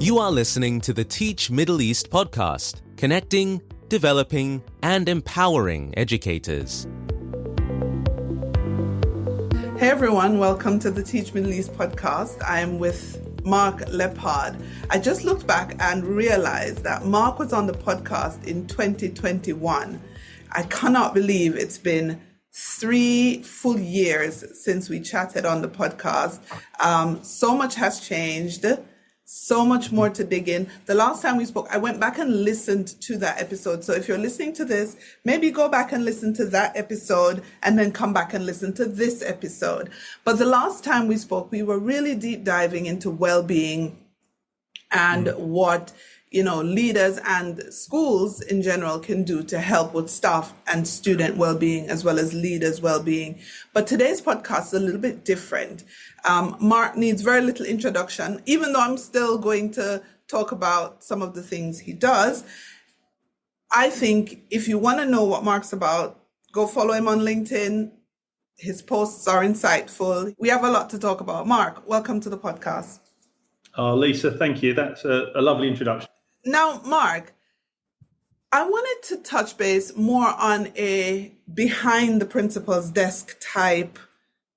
You are listening to the Teach Middle East podcast, connecting, developing, and empowering educators. Hey everyone, welcome to the Teach Middle East podcast. I'm with Mark Leppard. I just looked back and realized that Mark was on the podcast in 2021. I cannot believe it's been 3 full years since we chatted on the podcast. So much has changed. So much more to dig in. The last time we spoke, I went back and listened to that episode. So if you're listening to this, maybe go back and listen to that episode and then come back and listen to this episode. But the last time we spoke, we were really deep diving into well-being and what, leaders and schools in general can do to help with staff and student well-being as well as leaders' well-being. But today's podcast is a little bit different. Mark needs very little introduction, even though I'm still going to talk about some of the things he does. I think if you want to know what Mark's about, go follow him on LinkedIn. His posts are insightful. We have a lot to talk about. Mark, welcome to the podcast. Lisa, thank you. That's a lovely introduction. Now, Mark, I wanted to touch base more on a behind the principal's desk type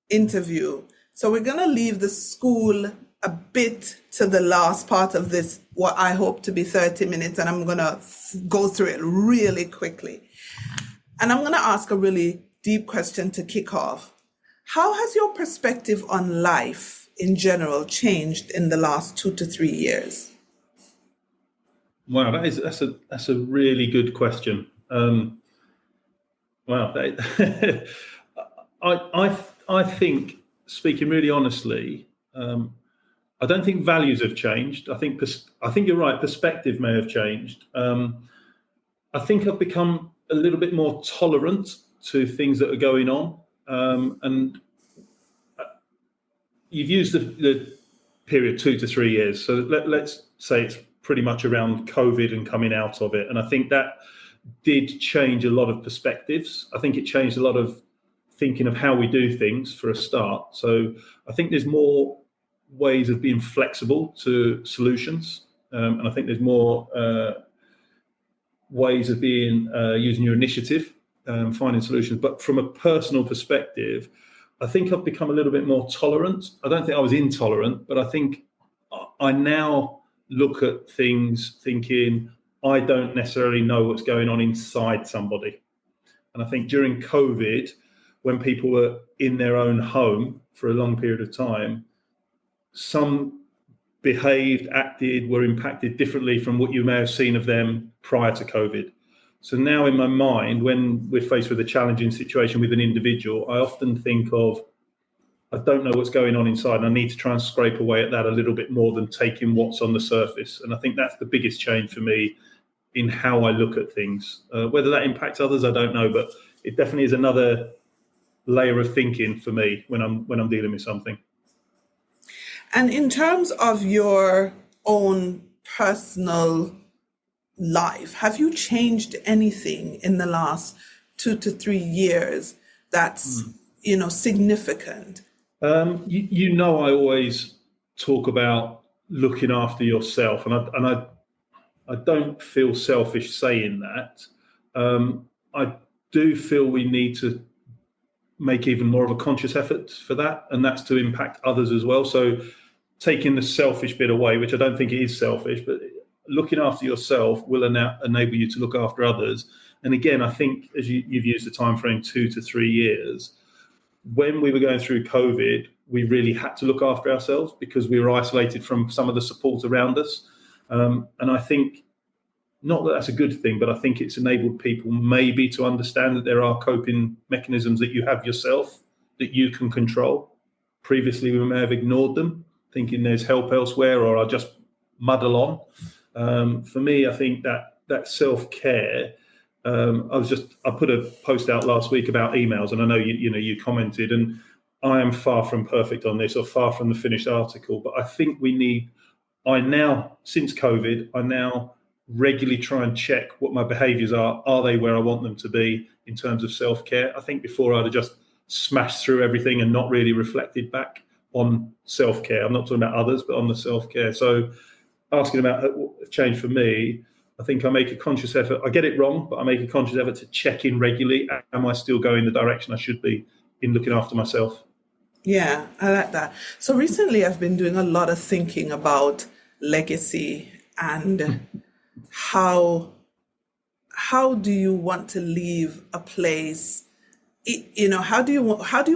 interview. So we're going to leave the school a bit to the last part of this, what I hope to be 30 minutes, and I'm going to go through it really quickly. And I'm going to ask a really deep question to kick off. How has your perspective on life in general changed in the last 2 to 3 years? Wow, that's a really good question. I think, speaking really honestly, I don't think values have changed. I think you're right. Perspective may have changed. I think I've become a little bit more tolerant to things that are going on. And you've used the period 2 to 3 years. So let's say it's pretty much around COVID and coming out of it. And I think that did change a lot of perspectives. I think it changed a lot of thinking of how we do things for a start. So I think there's more ways of being flexible to solutions. And I think there's more ways of being using your initiative, finding solutions. But from a personal perspective, I think I've become a little bit more tolerant. I don't think I was intolerant, but I think I now look at things thinking, I don't necessarily know what's going on inside somebody. And I think during COVID, when people were in their own home for a long period of time, some behaved, acted, were impacted differently from what you may have seen of them prior to COVID. So now in my mind, when we're faced with a challenging situation with an individual, I often think of, I don't know what's going on inside, and I need to try and scrape away at that a little bit more than taking what's on the surface. And I think that's the biggest change for me in how I look at things. Whether that impacts others, I don't know, but it definitely is another layer of thinking for me when I'm dealing with something. And in terms of your own personal life, have you changed anything in the last 2 to 3 years that's significant? I always talk about looking after yourself, and I don't feel selfish saying that. I do feel we need to make even more of a conscious effort for that, and that's to impact others as well. So taking the selfish bit away, which I don't think it is selfish, but looking after yourself will enable you to look after others. And again, I think as you've used the time frame 2 to 3 years, when we were going through COVID, we really had to look after ourselves because we were isolated from some of the support around us. And I think, not that that's a good thing, but I think it's enabled people maybe to understand that there are coping mechanisms that you have yourself that you can control. Previously, we may have ignored them, thinking there's help elsewhere or I'll just muddle on. For me, I think that self-care, I put a post out last week about emails, and I know you commented, and I am far from perfect on this or far from the finished article, but I think since COVID, I now regularly try and check what my behaviors are. Are they where I want them to be in terms of self-care? I think before I'd have just smashed through everything and not really reflected back on self-care. I'm not talking about others, but on the self-care. So asking about change for me, I think I make a conscious effort. I get it wrong, but I make a conscious effort to check in regularly. Am I still going the direction I should be in looking after myself? Yeah, I like that. So recently I've been doing a lot of thinking about legacy and how do you want to leave a place? How do you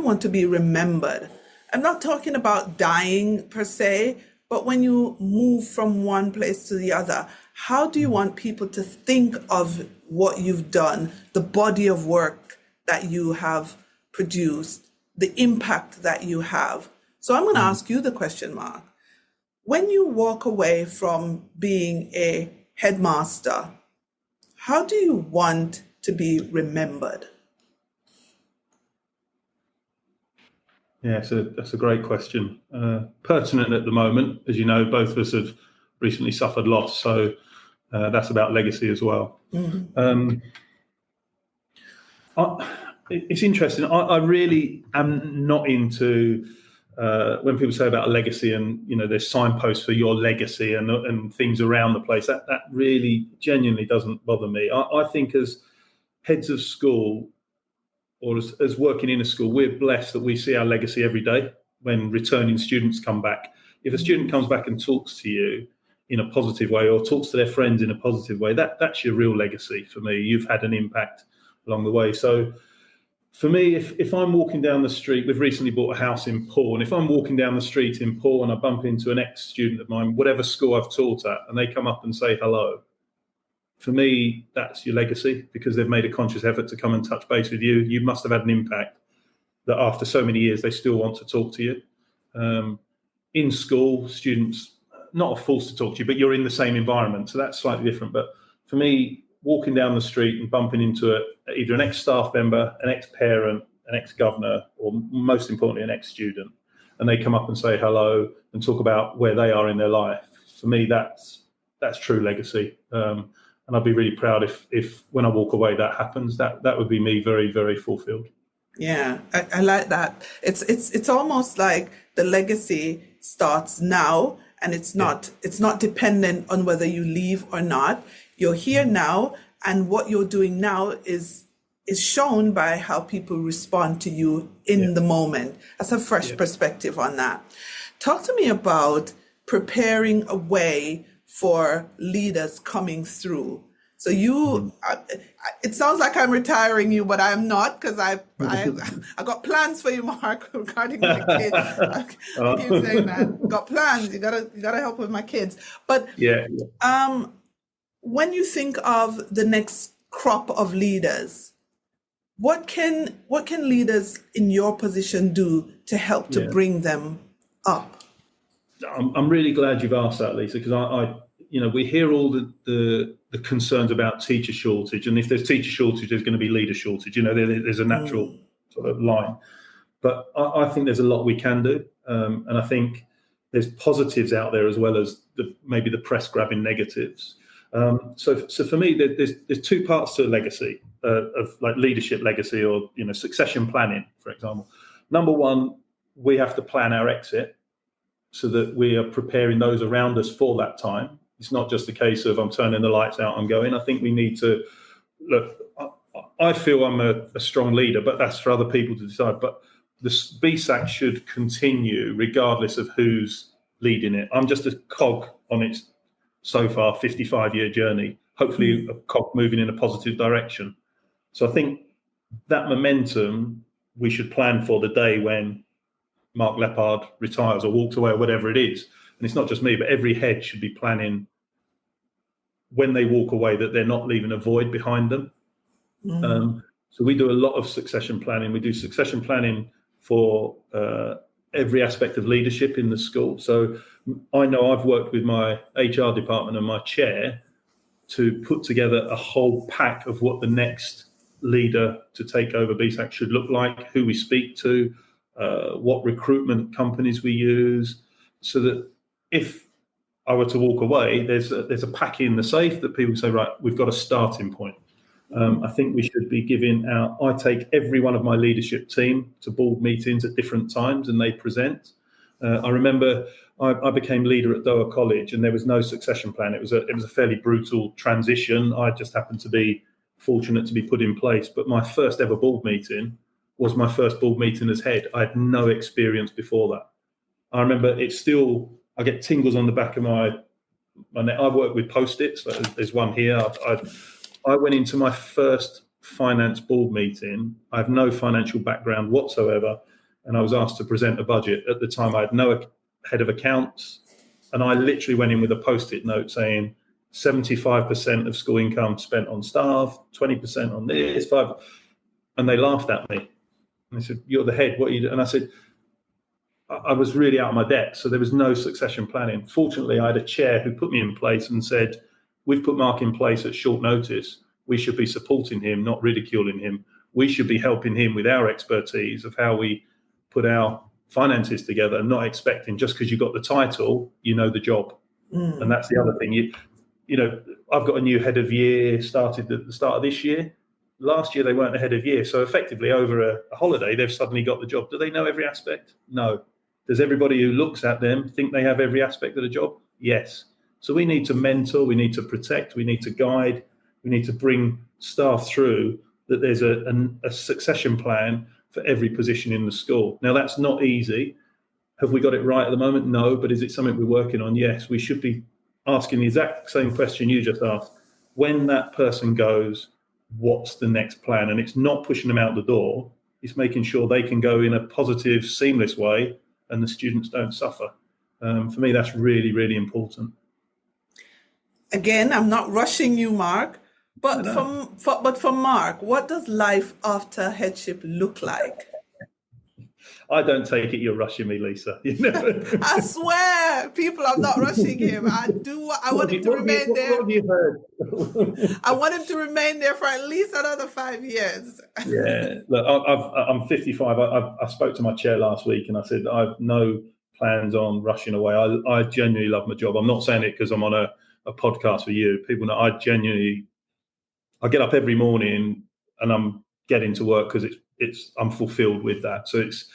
want to be remembered? I'm not talking about dying per se, but when you move from one place to the other, how do you want people to think of what you've done, the body of work that you have produced, the impact that you have? So I'm going to ask you the question, Mark. When you walk away from being a headmaster, how do you want to be remembered? Yeah, so that's a great question. Pertinent at the moment. As you know, both of us have recently suffered loss, so that's about legacy as well. It's interesting. I really am not into when people say about a legacy and, there's signposts for your legacy and things around the place. That really genuinely doesn't bother me. I think as heads of school, or as working in a school, we're blessed that we see our legacy every day when returning students come back. If a student comes back and talks to you in a positive way or talks to their friends in a positive way, that's your real legacy for me. You've had an impact along the way. So for me, if I'm walking down the street, we've recently bought a house in Paul, and if I'm walking down the street in Paul and I bump into an ex-student of mine, whatever school I've taught at, and they come up and say hello, for me, that's your legacy, because they've made a conscious effort to come and touch base with you. You must have had an impact that after so many years, they still want to talk to you. In school, students not are forced to talk to you, but you're in the same environment. So that's slightly different. But for me, walking down the street and bumping into either an ex-staff member, an ex-parent, an ex-governor, or most importantly, an ex-student, and they come up and say hello and talk about where they are in their life, for me, that's true legacy. And I'd be really proud if when I walk away that happens. That would be me very, very fulfilled. Yeah, I like that. It's almost like the legacy starts now, and it's not dependent on whether you leave or not. You're here now, and what you're doing now is shown by how people respond to you in the moment. That's a fresh perspective on that. Talk to me about preparing a way for leaders coming through. So it sounds like I'm retiring you, but I'm not, because I got plans for you, Mark, regarding my kids. I keep saying that. Got plans. You gotta help with my kids. But when you think of the next crop of leaders, what can leaders in your position do to help to bring them up? I'm really glad you've asked that, Lisa, because I we hear all the concerns about teacher shortage, and if there's teacher shortage, there's going to be leader shortage. There's a natural sort of line, but I think there's a lot we can do, and I think there's positives out there as well as maybe the press grabbing negatives. So for me, there's two parts to legacy of like leadership legacy or succession planning, for example. Number one, we have to plan our exit so that we are preparing those around us for that time. It's not just a case of I'm turning the lights out, I'm going. I think we need to look. I feel I'm a strong leader, but that's for other people to decide. But the BSAC should continue regardless of who's leading it. I'm just a cog on its so far 55-year journey, hopefully a cog moving in a positive direction. So I think that momentum we should plan for the day when Mark Leppard retires or walks away or whatever it is. And it's not just me, but every head should be planning when they walk away that they're not leaving a void behind them. So we do a lot of succession planning. We do succession planning for every aspect of leadership in the school. So I know I've worked with my HR department and my chair to put together a whole pack of what the next leader to take over BSAC should look like, who we speak to, what recruitment companies we use, so that if I were to walk away, there's a pack in the safe that people say, right, we've got a starting point. I think we should be giving out. I take every one of my leadership team to board meetings at different times and they present. I remember I became leader at Doha College, and there was no succession plan. It was a fairly brutal transition. I just happened to be fortunate to be put in place. But my first ever board meeting was my first board meeting as head. I had no experience before that. I remember I get tingles on the back of my neck. I work with Post-its. So there's one here. I went into my first finance board meeting. I have no financial background whatsoever, and I was asked to present a budget. At the time, I had no head of accounts, and I literally went in with a Post-it note saying 75% of school income spent on staff, 20% on this, and they laughed at me. And they said, "You're the head. What are you doing?" And I said, I was really out of my depth, so there was no succession planning. Fortunately, I had a chair who put me in place and said, "We've put Mark in place at short notice. We should be supporting him, not ridiculing him. We should be helping him with our expertise of how we put our finances together, and not expecting just because you got the title, you know the job." And that's the other thing. You know, I've got a new head of year started at the start of this year. Last year, they weren't a head of year. So effectively, over a holiday, they've suddenly got the job. Do they know every aspect? No. Does everybody who looks at them think they have every aspect of the job? Yes. So we need to mentor, we need to protect, we need to guide, we need to bring staff through that there's a succession plan for every position in the school. Now, that's not easy. Have we got it right at the moment? No. But is it something we're working on? Yes. We should be asking the exact same question you just asked. When that person goes, what's the next plan? And it's not pushing them out the door. It's making sure they can go in a positive, seamless way and the students don't suffer. For me, that's really, really important. Again, I'm not rushing you, Mark, but for Mark, what does life after headship look like? I don't take it you're rushing me, Lisa. You know? I swear, people, I'm not rushing him. I want him to remain there. What have you heard? I want him to remain there for at least another 5 years. Yeah, look, I'm 55. I spoke to my chair last week, and I said I have no plans on rushing away. I genuinely love my job. I'm not saying it because I'm on a podcast for you. People know I get up every morning and I'm getting to work because I'm fulfilled with that. So it's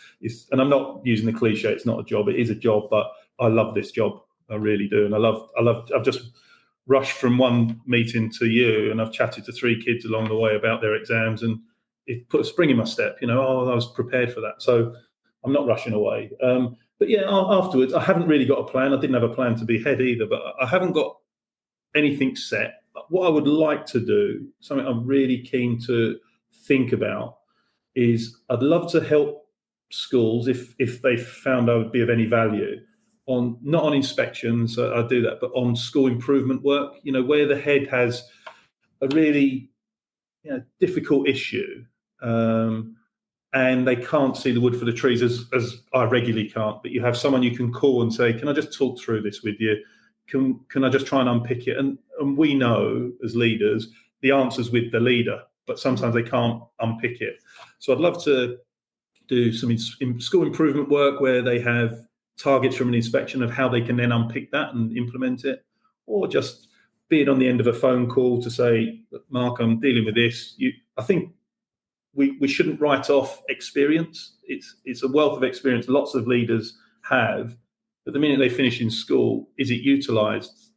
and I'm not using the cliche. It's not a job. It is a job, but I love this job. I really do. And I've just rushed from one meeting to you, and I've chatted to 3 kids along the way about their exams, and it put a spring in my step. You know, I was prepared for that. So I'm not rushing away. But yeah, afterwards, I haven't really got a plan. I didn't have a plan to be head either, but I haven't got anything set. What I would like to do, something I'm really keen to think about, is I'd love to help schools if they found I would be of any value on, not on inspections, I do that, but on school improvement work, you know, where the head has a really difficult issue and they can't see the wood for the trees as I regularly can't, but you have someone you can call and say, can I just talk through this with you? Can I just try and unpick it? And we know as leaders, the answer's with the leader, but sometimes they can't unpick it. So I'd love to do some school improvement work where they have targets from an inspection of how they can then unpick that and implement it, or just be it on the end of a phone call to say, Mark, I'm dealing with this. I think we shouldn't write off experience. It's a wealth of experience lots of leaders have, but the minute they finish in school, is it utilised?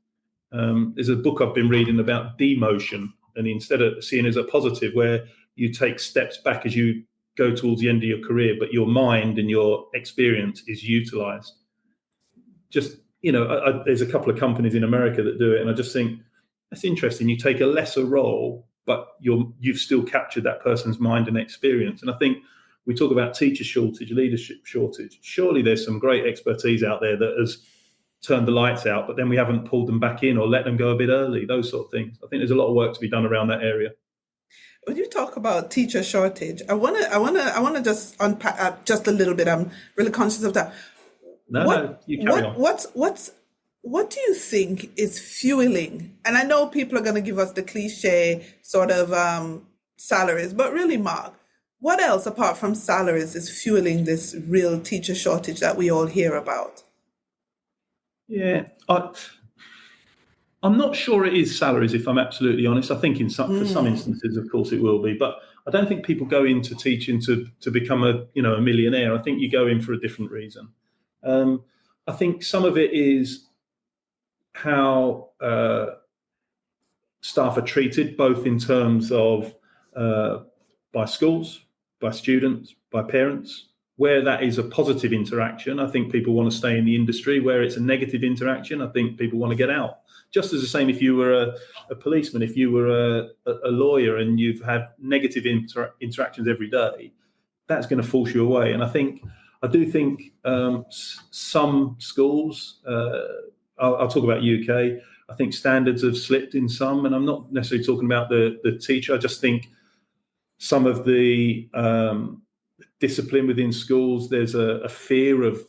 There's a book I've been reading about demotion, and instead of seeing it as a positive, where you take steps back as you go towards the end of your career, but your mind and your experience is utilised. Just, there's a couple of companies in America that do it, and I just think that's interesting. You take a lesser role, but you've still captured that person's mind and experience. And I think we talk about teacher shortage, leadership shortage. Surely there's some great expertise out there that has turned the lights out, but then we haven't pulled them back in or let them go a bit early, those sort of things. I think there's a lot of work to be done around that area. When you talk about teacher shortage, I want to just unpack just a little bit. I'm really conscious of that. No, you carry on. What do you think is fueling? And I know people are going to give us the cliche sort of salaries, but really, Mark, what else apart from salaries is fueling this real teacher shortage that we all hear about? Yeah, I'm not sure it is salaries, if I'm absolutely honest. I think for some instances, of course, it will be. But I don't think people go into teaching to become a millionaire. I think you go in for a different reason. I think some of it is how staff are treated, both in terms of by schools, by students, by parents. Where that is a positive interaction, I think people want to stay in the industry. Where it's a negative interaction, I think people want to get out. Just as the same if you were a policeman, if you were a lawyer and you've had negative interactions every day, that's going to force you away. And I do think some schools, I'll talk about UK, I think standards have slipped in some, and I'm not necessarily talking about the teacher. I just think some of the discipline within schools, there's a fear of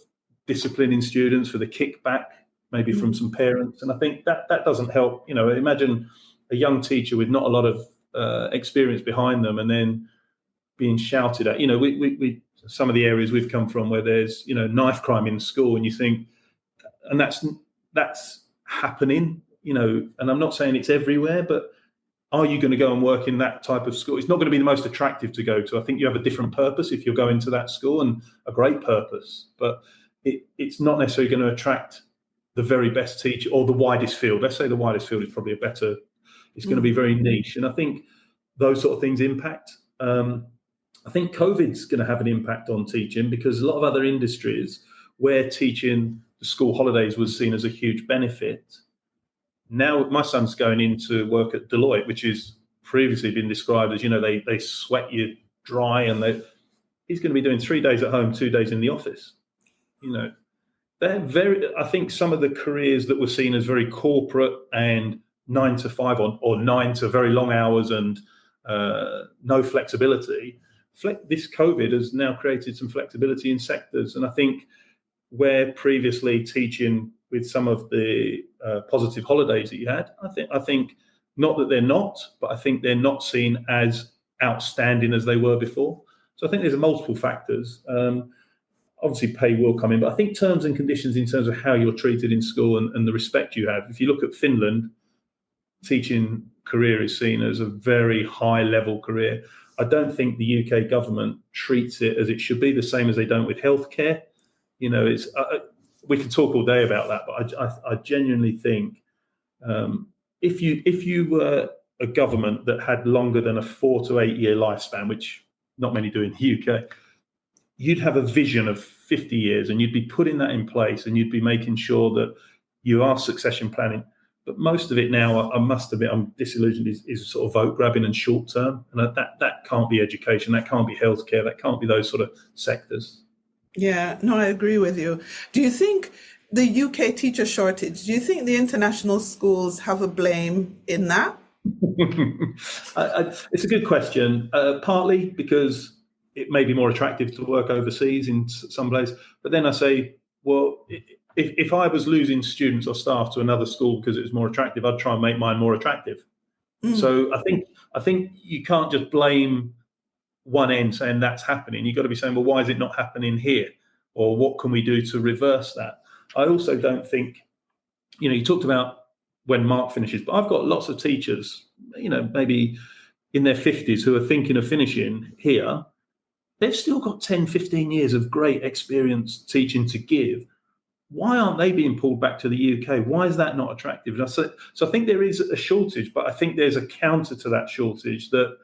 disciplining students for the kickback, maybe from some parents. And I think that doesn't help. Imagine a young teacher with not a lot of experience behind them and then being shouted at. We some of the areas we've come from where there's, knife crime in school, and you think, and that's happening, and I'm not saying it's everywhere, but are you going to go and work in that type of school? It's not going to be the most attractive to go to. I think you have a different purpose if you're going to that school, and a great purpose, but it's not necessarily going to attract the very best teacher or the widest field. Let's say the widest field is probably it's going to be very niche. And I think those sort of things impact. I think COVID's going to have an impact on teaching, because a lot of other industries where teaching the school holidays was seen as a huge benefit. Now my son's going into work at Deloitte, which has previously been described as, they sweat you dry, and he's going to be doing 3 days at home, 2 days in the office. I think some of the careers that were seen as very corporate and 9 to 5 or 9 to very long hours and no flexibility, this COVID has now created some flexibility in sectors. And I think where previously teaching with some of the positive holidays that you had, I think not that they're not, but I think they're not seen as outstanding as they were before. So I think there's multiple factors. Obviously, pay will come in, but I think terms and conditions in terms of how you're treated in school and the respect you have. If you look at Finland, teaching career is seen as a very high level career. I don't think the UK government treats it as it should be, the same as they don't with healthcare. It's we can talk all day about that, but I genuinely think if you were a government that had longer than a 4 to 8 year lifespan, which not many do in the UK, you'd have a vision of 50 years, and you'd be putting that in place, and you'd be making sure that you are succession planning. But most of it now, I must admit, I'm disillusioned, is sort of vote grabbing and short term, and that can't be education, that can't be healthcare, that can't be those sort of sectors. Yeah, no, I agree with you. Do you think the UK teacher shortage, do you think the international schools have a blame in that? It's a good question. Partly because it may be more attractive to work overseas in some place. But then I say, well, if I was losing students or staff to another school because it was more attractive, I'd try and make mine more attractive. So I think you can't just blame one end saying that's happening. You've got to be saying, well, why is it not happening here? Or what can we do to reverse that? I also don't think, you talked about when Mark finishes, but I've got lots of teachers, maybe in their 50s who are thinking of finishing here. They've still got 10, 15 years of great experience teaching to give. Why aren't they being pulled back to the UK? Why is that not attractive? So I think there is a shortage, but I think there's a counter to that shortage that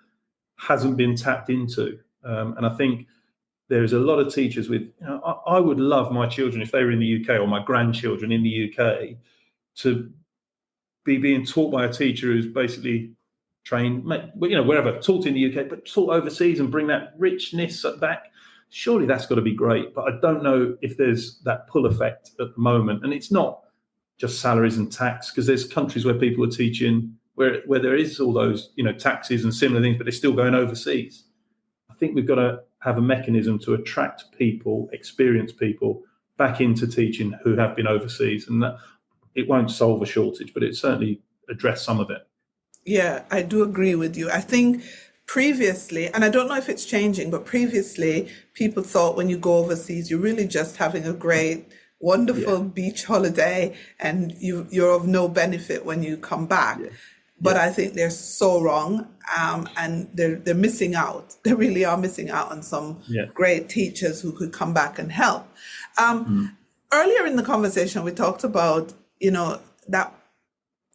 hasn't been tapped into. And I think there's a lot of teachers with, I would love my children, if they were in the UK, or my grandchildren in the UK, to be being taught by a teacher who's basically trained, wherever, taught in the UK, but taught overseas and bring that richness back. Surely that's got to be great. But I don't know if there's that pull effect at the moment. And it's not just salaries and tax, because there's countries where people are teaching where there is all those, taxes and similar things, but they're still going overseas. I think we've got to have a mechanism to attract people, experienced people, back into teaching who have been overseas. And that it won't solve a shortage, but it certainly address some of it. Yeah, I do agree with you. I think previously, and I don't know if it's changing, but previously people thought when you go overseas, you're really just having a great, wonderful beach holiday, and you're of no benefit when you come back. Yeah. But I think they're so wrong, and they're missing out. They really are missing out on some great teachers who could come back and help. Earlier in the conversation, we talked about,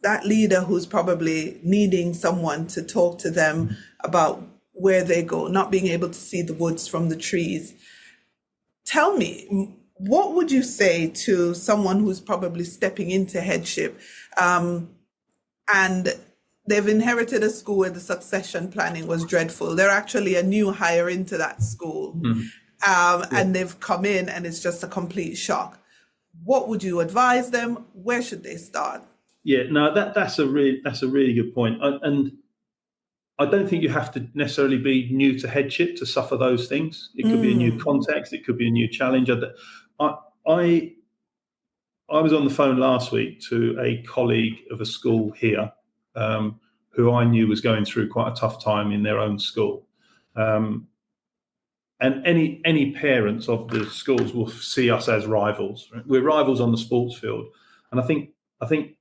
that leader who's probably needing someone to talk to them about where they go, not being able to see the woods from the trees. Tell me, what would you say to someone who's probably stepping into headship, and they've inherited a school where the succession planning was dreadful? They're actually a new hire into that school, and they've come in and it's just a complete shock. What would you advise them? Where should they start? Yeah, no, that's a really good point. And I don't think you have to necessarily be new to headship to suffer those things. It could be a new context. It could be a new challenge. I was on the phone last week to a colleague of a school here who I knew was going through quite a tough time in their own school. And any parents of the schools will see us as rivals. Right? We're rivals on the sports field. And I think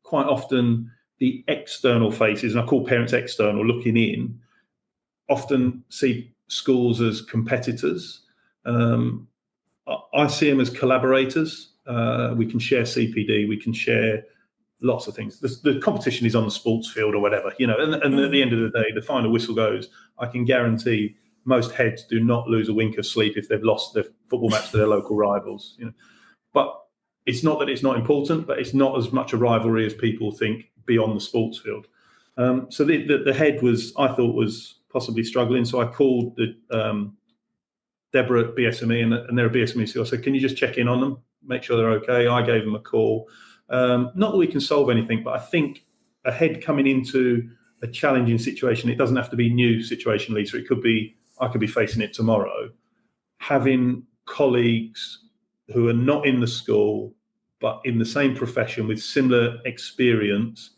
quite often the external faces, and I call parents external, looking in, often see schools as competitors. I see them as collaborators. We can share CPD, we can share lots of things. The competition is on the sports field or whatever, and at the end of the day, the final whistle goes. I can guarantee most heads do not lose a wink of sleep if they've lost their football match to their local rivals. But it's not that it's not important, but it's not as much a rivalry as people think beyond the sports field. So the head I thought was possibly struggling. So I called Deborah at BSME, and they're a BSME school. I said, can you just check in on them, make sure they're okay? I gave them a call. Not that we can solve anything, but I think a head coming into a challenging situation, it doesn't have to be new situationally. So it could be, I could be facing it tomorrow. Having colleagues who are not in the school, but in the same profession with similar experience,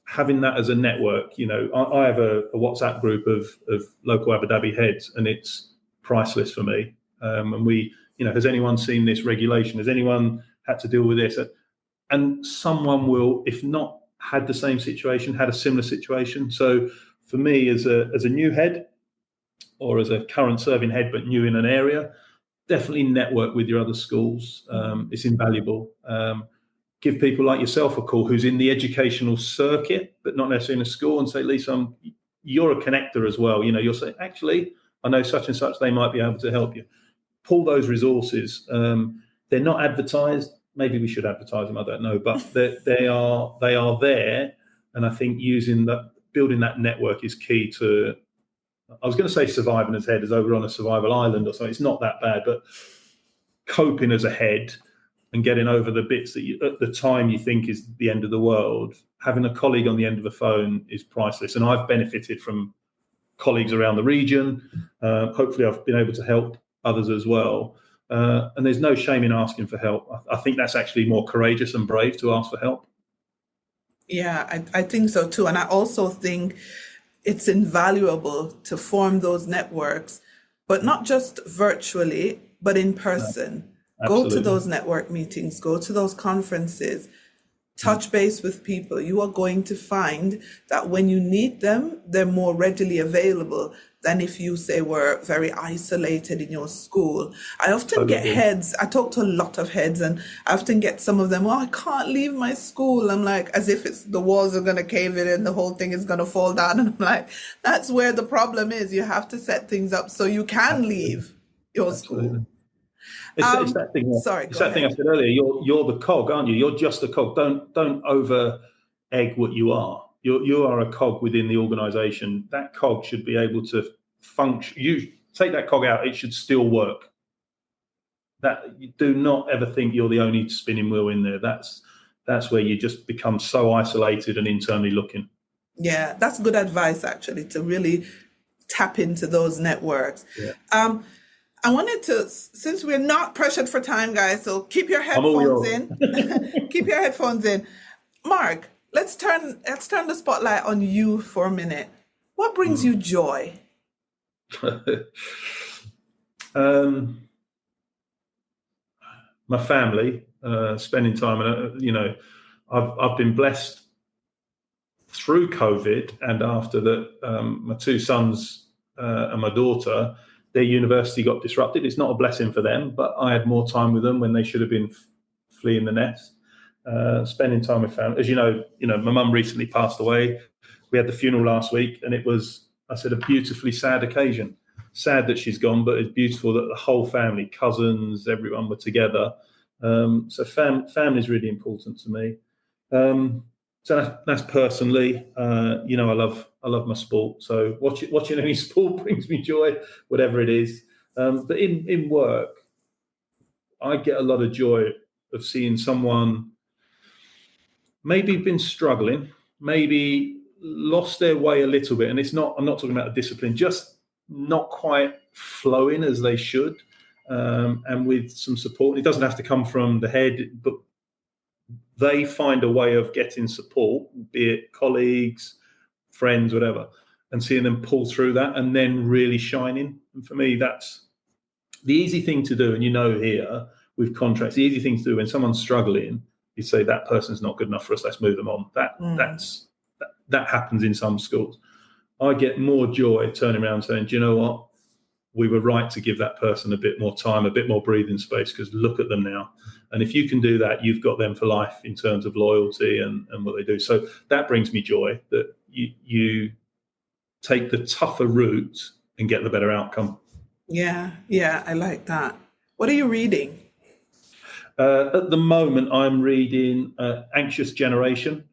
having that as a network. I have a WhatsApp group of local Abu Dhabi heads, and it's priceless for me. And we, has anyone seen this regulation? Has anyone had to deal with this? And someone will, if not had the same situation, had a similar situation. So for me, as a new head, or as a current serving head but new in an area, definitely network with your other schools. It's invaluable. Give people like yourself a call who's in the educational circuit but not necessarily in a school, and say, Lisa, you're a connector as well. You'll say, actually, I know such and such, they might be able to help you. Pull those resources. They're not advertised. Maybe we should advertise them, I don't know, but they are there. And I think building that network is key to, I was going to say surviving as head as over on a survival island or something. It's not that bad, but coping as a head and getting over the bits that at the time you think is the end of the world. Having a colleague on the end of the phone is priceless. And I've benefited from colleagues around the region. Hopefully I've been able to help others as well. And there's no shame in asking for help. I think that's actually more courageous and brave to ask for help. Yeah, I think so too. And I also think it's invaluable to form those networks, but not just virtually, but in person. Go to those network meetings, go to those conferences, touch base with people. You are going to find that when you need them, they're more readily available than if you say were very isolated in your school. I often get heads, I talk to a lot of heads, and I often get some of them, I can't leave my school. I'm like, as if the walls are going to cave in and the whole thing is going to fall down. And I'm like, that's where the problem is. You have to set things up so you can leave your school. It's that thing. It's that thing I said earlier. You're the cog, aren't you? You're just a cog. Don't over egg what you are. You are a cog within the organisation. That cog should be able to function. You take that cog out, it should still work. That you do not ever think you're the only spinning wheel in there. That's where you just become so isolated and internally looking. Yeah, that's good advice actually, to really tap into those networks. Yeah. I wanted to, since we're not pressured for time, guys, so keep your headphones in. Keep your headphones in. Mark, let's turn the spotlight on you for a minute. What brings you joy? My family, spending time, and I've been blessed through COVID, and after that, my two sons and my daughter, their university got disrupted. It's not a blessing for them, but I had more time with them when they should have been fleeing the nest, spending time with family. As you know, my mum recently passed away. We had the funeral last week, and it was, I said, a beautifully sad occasion. Sad that she's gone, but it's beautiful that the whole family, cousins, everyone were together. So family is really important to me. So that's personally. I love my sport. So watching any sport brings me joy, whatever it is. But in work, I get a lot of joy of seeing someone maybe been struggling, maybe lost their way a little bit. And I'm not talking about a discipline, just not quite flowing as they should. And with some support, it doesn't have to come from the head, but they find a way of getting support, be it colleagues, friends, whatever, and seeing them pull through that and then really shining. And for me, that's the easy thing to do. And here with contracts, the easy thing to do when someone's struggling, you say that person's not good enough for us, let's move them on. That happens in some schools. I get more joy turning around saying, do you know what? We were right to give that person a bit more time, a bit more breathing space, because look at them now. And if you can do that, you've got them for life in terms of loyalty and what they do. So that brings me joy, that you take the tougher route and get the better outcome. Yeah, I like that. What are you reading? At the moment, I'm reading Anxious Generation.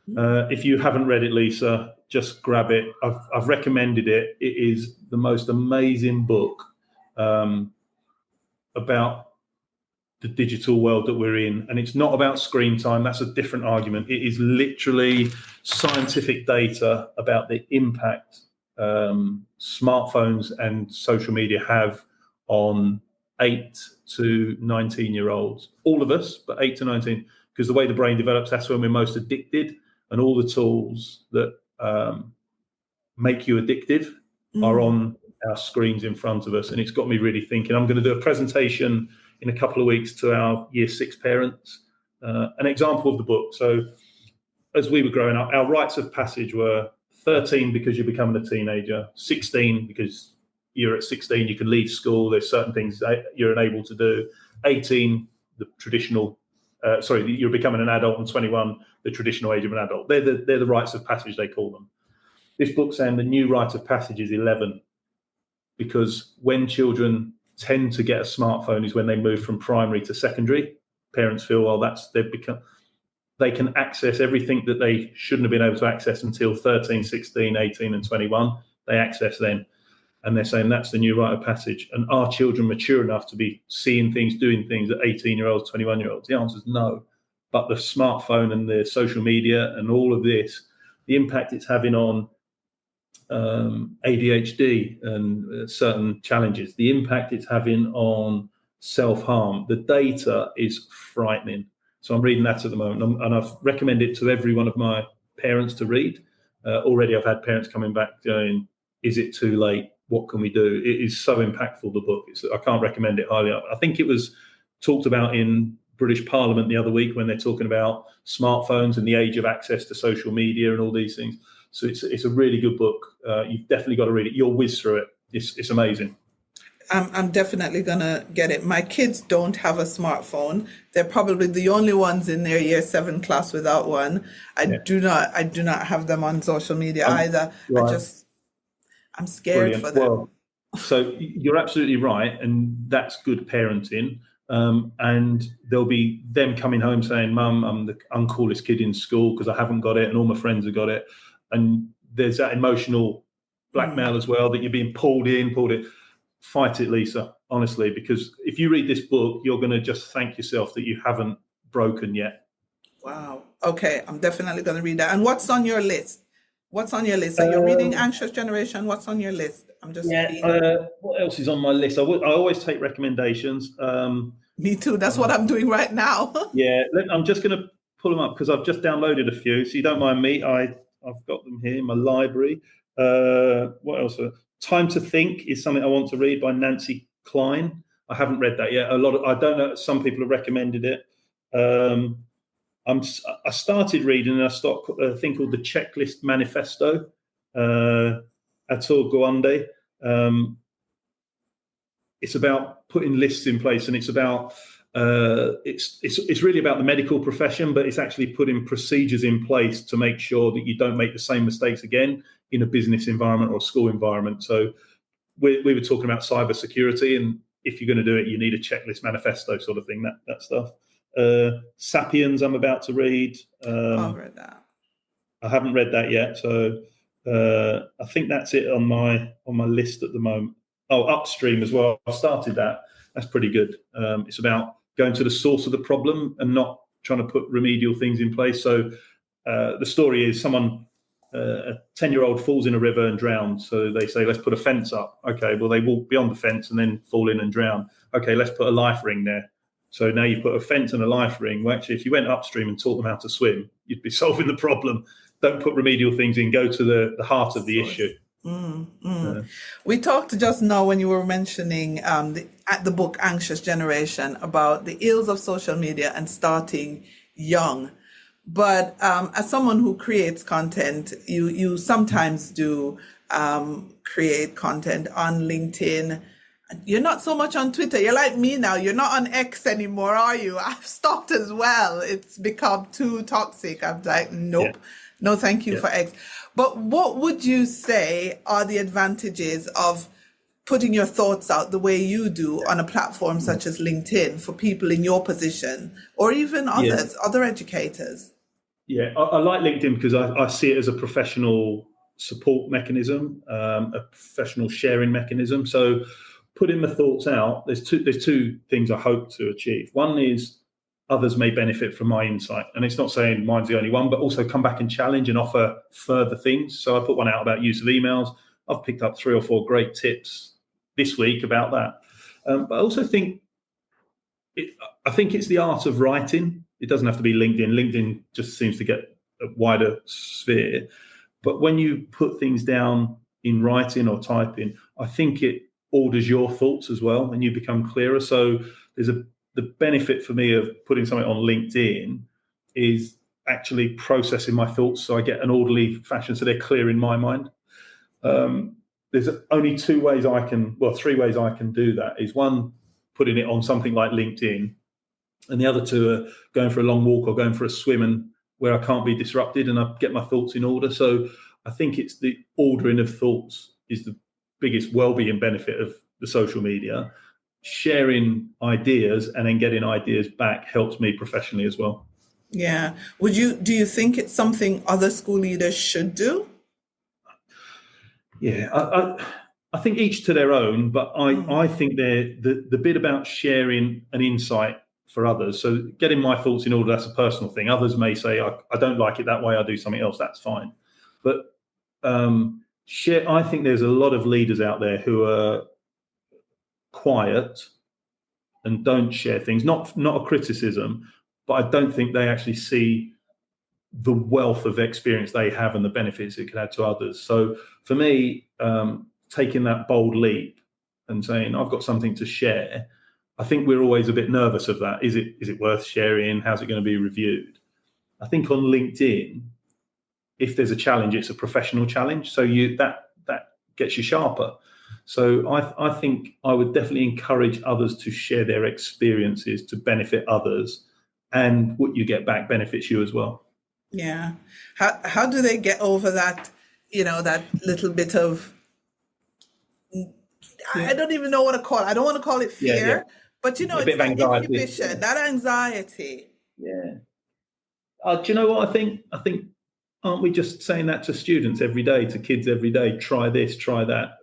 If you haven't read it, Lisa, just grab it. I've recommended it. It is the most amazing book about the digital world that we're in. And it's not about screen time. That's a different argument. It is literally scientific data about the impact smartphones and social media have on 8 to 19-year-olds. All of us, but 8 to 19, because the way the brain develops, that's when we're most addicted. And all the tools that make you addictive are on our screens in front of us. And it's got me really thinking. I'm going to do a presentation in a couple of weeks to our Year 6 parents, an example of the book. So as we were growing up, our rites of passage were 13 because you're becoming a teenager, 16 because you're at 16, you can leave school, there's certain things you're unable to do, 18, the traditional, you're becoming an adult, and 21, the traditional age of an adult. They're the rites of passage, they call them. This book's saying the new rite of passage is 11, because when children tend to get a smartphone is when they move from primary to secondary. Parents feel, well, they can access everything that they shouldn't have been able to access until 13, 16, 18, and 21. They access then. And they're saying that's the new rite of passage. And are children mature enough to be seeing things, doing things that 18-year-olds, 21-year-olds? The answer is no. But the smartphone and the social media and all of this, the impact it's having on ADHD and certain challenges, the impact it's having on self-harm, the data is frightening. So I'm reading that at the moment, and I've recommended it to every one of my parents to read. Already I've had parents coming back going, is it too late? What can we do? It is so impactful, the book. I can't recommend it highly enough. I think it was talked about in British Parliament the other week when they're talking about smartphones and the age of access to social media and all these things. So it's a really good book. You've definitely got to read it. You'll whiz through it. It's amazing. I'm definitely going to get it. My kids don't have a smartphone. They're probably the only ones in their Year 7 class without one. I do not have them on social media either. Right. I'm scared for them. Well, so you're absolutely right. And that's good parenting. And there'll be them coming home saying, Mum, I'm the uncoolest kid in school because I haven't got it and all my friends have got it. And there's that emotional blackmail as well, that you're being pulled in. Fight it, Lisa, honestly, because if you read this book, you're going to just thank yourself that you haven't broken yet. Wow. Okay, I'm definitely going to read that. And what's on your list? So you're reading Anxious Generation. What's on your list? What else is on my list? I always take recommendations. Me too. That's what I'm doing right now. I'm just going to pull them up because I've just downloaded a few. So you don't mind me. I've got them here in my library. What else? Time to Think is something I want to read by Nancy Klein. I haven't read that yet. I don't know. Some people have recommended it. I started reading a thing called the Checklist Manifesto, Atul Gawande. It's about putting lists in place, and it's about it's really about the medical profession, but it's actually putting procedures in place to make sure that you don't make the same mistakes again in a business environment or a school environment. So we were talking about cyber security, and if you're going to do it, you need a checklist, manifesto sort of thing, that stuff. Sapiens, I'm about to read. I've read that. I haven't read that yet, so I think that's it on my list at the moment. Oh, Upstream as well. I've started that. That's pretty good. It's about going to the source of the problem and not trying to put remedial things in place. So the story is a 10-year-old falls in a river and drowns. So they say, let's put a fence up. Okay, well, they walk beyond the fence and then fall in and drown. Okay, let's put a life ring there. So now you've put a fence and a life ring. Well, actually, if you went upstream and taught them how to swim, you'd be solving the problem. Don't put remedial things in. Go to the heart of the issue. We talked just now when you were mentioning the book Anxious Generation about the ills of social media and starting young. But as someone who creates content, you sometimes do create content on LinkedIn. You're not so much on Twitter. You're like me now. You're not on X anymore, are you? I've stopped as well. It's become too toxic. I'm like, nope. Yeah. No, thank you for X. But what would you say are the advantages of putting your thoughts out the way you do on a platform such as LinkedIn for people in your position or even others, other educators? Yeah, I like LinkedIn because I see it as a professional support mechanism, a professional sharing mechanism. So putting my thoughts out, there's two things I hope to achieve. One is others may benefit from my insight. And it's not saying mine's the only one, but also come back and challenge and offer further things. So I put one out about use of emails. I've picked up 3 or 4 great tips this week about that. But I also think it's the art of writing. It doesn't have to be LinkedIn. LinkedIn just seems to get a wider sphere. But when you put things down in writing or typing, I think it orders your thoughts as well and you become clearer. So the benefit for me of putting something on LinkedIn is actually processing my thoughts so I get an orderly fashion so they're clear in my mind. There's only 3 ways I can do that. Is one, putting it on something like LinkedIn, and the other 2 are going for a long walk or going for a swim and where I can't be disrupted and I get my thoughts in order. So I think it's the ordering of thoughts is the biggest well-being benefit of the social media. Sharing ideas and then getting ideas back helps me professionally as well. Yeah. Do you think it's something other school leaders should do? Yeah, I think each to their own, but I think the bit about sharing an insight for others. So getting my thoughts in order, that's a personal thing. Others may say, I don't like it that way, I do something else, that's fine. But I think there's a lot of leaders out there who are quiet and don't share things, not a criticism, but I don't think they actually see the wealth of experience they have and the benefits it can add to others. So for me, taking that bold leap and saying, I've got something to share, I think we're always a bit nervous of that. Is it worth sharing? How's it going to be reviewed? I think on LinkedIn, if there's a challenge, it's a professional challenge. So that gets you sharper. So I think I would definitely encourage others to share their experiences to benefit others, and what you get back benefits you as well. Yeah. How do they get over that, that little bit of, I don't even know what to call it. I don't want to call it fear, but it's that inhibition, that anxiety. Yeah. Do you know what I think? I think, aren't we just saying that to students every day, to kids every day? Try this, try that.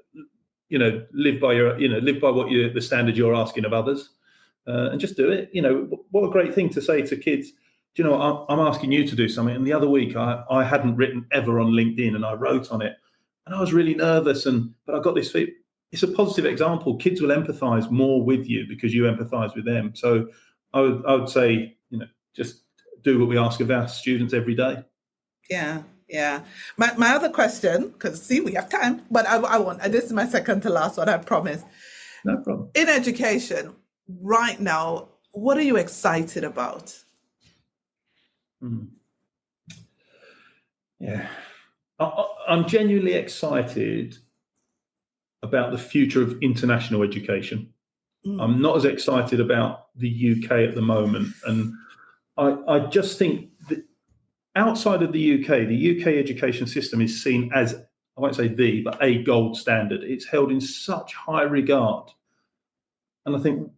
Live by the standard you're asking of others, and just do it. What a great thing to say to kids. Do you know what? I'm asking you to do something. And the other week, I hadn't written ever on LinkedIn, and I wrote on it, and I was really nervous. But I got this feeling. It's a positive example. Kids will empathise more with you because you empathise with them. So I would say, just do what we ask of our students every day. Yeah. Yeah. My other question, because we have time, but I won't. This is my second to last one, I promise. No problem. In education, right now, what are you excited about? Yeah. I'm genuinely excited about the future of international education. I'm not as excited about the UK at the moment. And I just think that outside of the UK education system is seen as, I won't say but a gold standard. It's held in such high regard. And I think,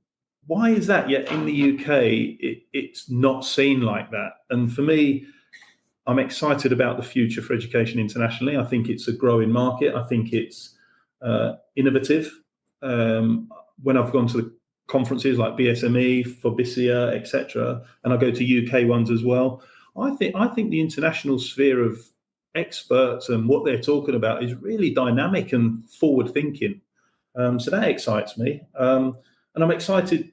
why is that? Yet in the UK, it's not seen like that. And for me, I'm excited about the future for education internationally. I think it's a growing market. I think it's innovative. When I've gone to the conferences like BSME, Forbisia, etc., and I go to UK ones as well, I think the international sphere of experts and what they're talking about is really dynamic and forward thinking. So that excites me, and I'm excited.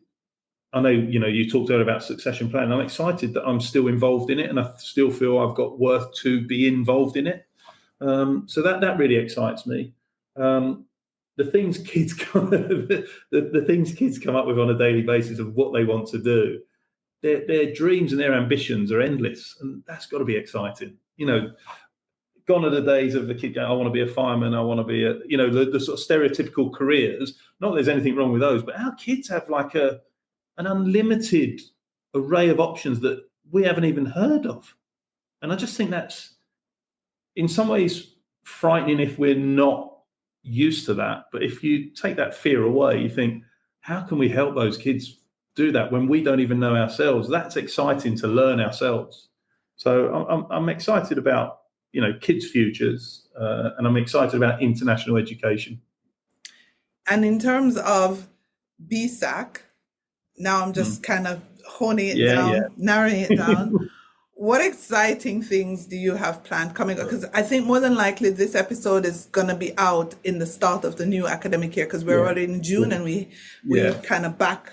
I know, you talked earlier about succession planning. I'm excited that I'm still involved in it, and I still feel I've got worth to be involved in it. So that really excites me. The things kids the things kids come up with on a daily basis of what they want to do, their dreams and their ambitions are endless, and that's got to be exciting. Gone are the days of the kid going, I want to be a fireman, I want to be the sort of stereotypical careers. Not that there's anything wrong with those, but our kids have like an unlimited array of options that we haven't even heard of. And I just think that's in some ways frightening if we're not used to that. But if you take that fear away, you think, how can we help those kids do that when we don't even know ourselves? That's exciting to learn ourselves. So I'm excited about, kids' futures, and I'm excited about international education. And in terms of BSAC, now I'm just kind of honing it down, narrowing it down. What exciting things do you have planned coming up? Because I think more than likely this episode is going to be out in the start of the new academic year, because we're already in June and we kind of back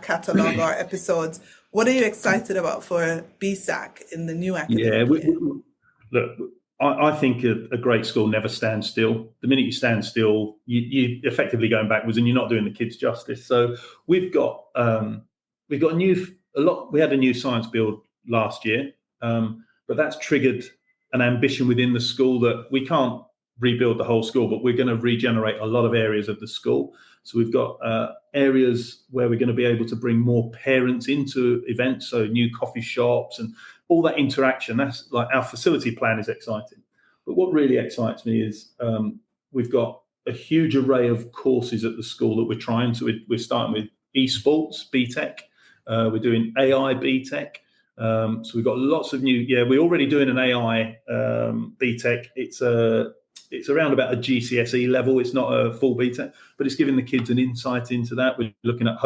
catalog our episodes. What are you excited about for BSAC in the new academic year? Look, I think a great school never stands still. The minute you stand still, you effectively going backwards, and you're not doing the kids justice. So we had a new science build last year, but that's triggered an ambition within the school that we can't rebuild the whole school, but we're going to regenerate a lot of areas of the school. So we've got areas where we're going to be able to bring more parents into events, so new coffee shops and all that interaction. That's like our facility plan is exciting. But what really excites me is we've got a huge array of courses at the school that we're starting with esports, BTEC. We're doing AI BTEC. So we've got lots of new, we're already doing an AI BTEC. It's around about a GCSE level. It's not a full BTEC, but it's giving the kids an insight into that. We're looking at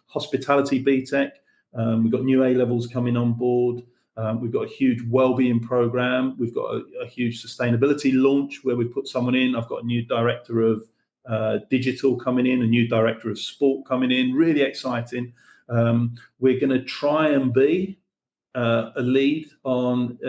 hospitality BTEC. We've got new A-levels coming on board. We've got a huge wellbeing program. We've got a huge sustainability launch where we put someone in. I've got a new director of digital coming in, a new director of sport coming in. Really exciting. We're going to try and be a lead on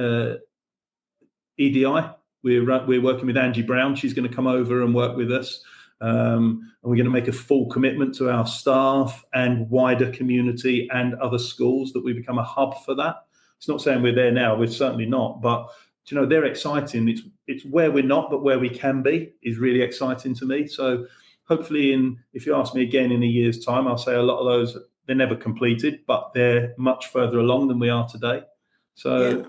EDI. We're working with Angie Brown. She's going to come over and work with us. And we're going to make a full commitment to our staff and wider community and other schools that we become a hub for that. It's not saying we're there now. We're certainly not. But, they're exciting. It's where we're not, but where we can be is really exciting to me. So hopefully, if you ask me again in a year's time, I'll say a lot of those, they're never completed, but they're much further along than we are today. So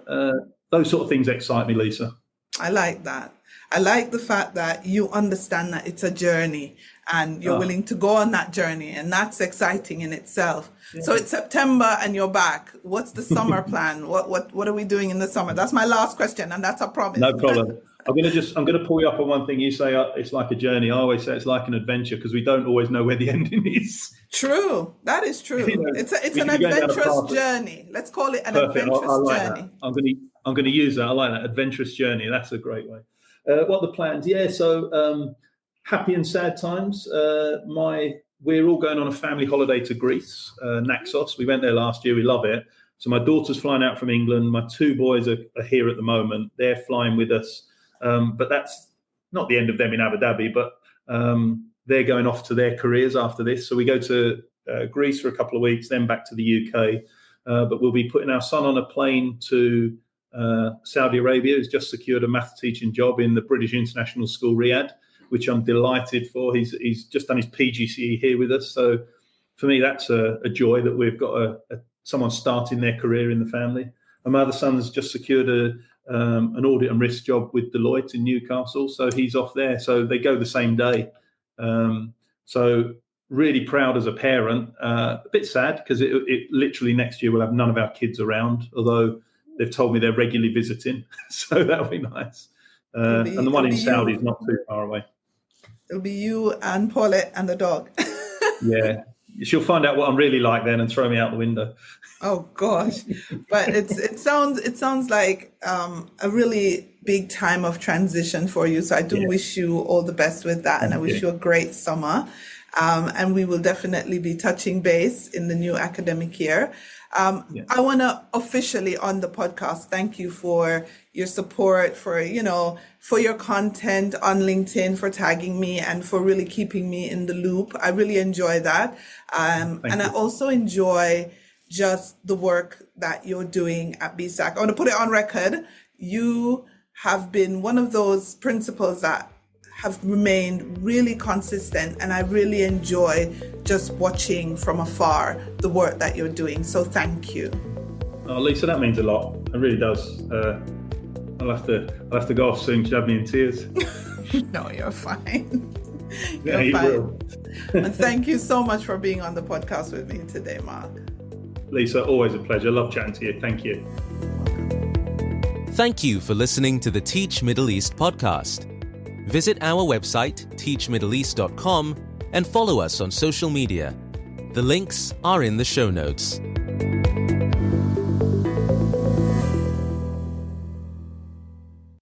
those sort of things excite me, Lisa. I like that. I like the fact that you understand that it's a journey and you're willing to go on that journey, and that's exciting in itself. Yeah. So it's September and you're back. What's the summer plan? What are we doing in the summer? That's my last question, and that's a promise. No problem. I'm going to pull you up on one thing. You say it's like a journey. I always say it's like an adventure, because we don't always know where the ending is. True. That is true. It's an adventurous journey. Let's call it an adventurous journey. That. I'm going to use that. I like that. Adventurous journey. That's a great way. What are the plans? So happy and sad times. We're all going on a family holiday to Greece, Naxos. We went there last year. We love it. So my daughter's flying out from England. My two boys are here at the moment. They're flying with us. But that's not the end of them in Abu Dhabi, but they're going off to their careers after this. So we go to Greece for a couple of weeks, then back to the UK. But we'll be putting our son on a plane to Saudi Arabia, who's just secured a math teaching job in the British International School, Riyadh. which I'm delighted for. He's just done his PGCE here with us. So for me, that's a joy that we've got someone starting their career in the family. And my other son's just secured an audit and risk job with Deloitte in Newcastle. So he's off there. So they go the same day. So really proud as a parent. A bit sad because it literally next year we'll have none of our kids around, although they've told me they're regularly visiting. So that'll be nice. And the one in Saudi is not too far away. It'll be you and Paulette and the dog. Yeah. She'll find out what I'm really like then and throw me out the window. Oh gosh. But it sounds like a really big time of transition for you. So I do wish you all the best with that. And I wish you a great summer. And we will definitely be touching base in the new academic year. I want to officially on the podcast thank you for your support, for your content on LinkedIn, for tagging me and for really keeping me in the loop. I really enjoy that. And I also enjoy just the work that you're doing at BSAC. I want to put it on record. You have been one of those principals that have remained really consistent, and I really enjoy just watching from afar the work that you're doing. So thank you. Oh, Lisa, that means a lot. It really does. I'll have to go off soon. You'll have me in tears. No, you're fine. Yeah, you will. And thank you so much for being on the podcast with me today, Mark. Lisa, always a pleasure. Love chatting to you. Thank you. Thank you for listening to the Teach Middle East podcast. Visit our website, teachmiddleeast.com, and follow us on social media. The links are in the show notes.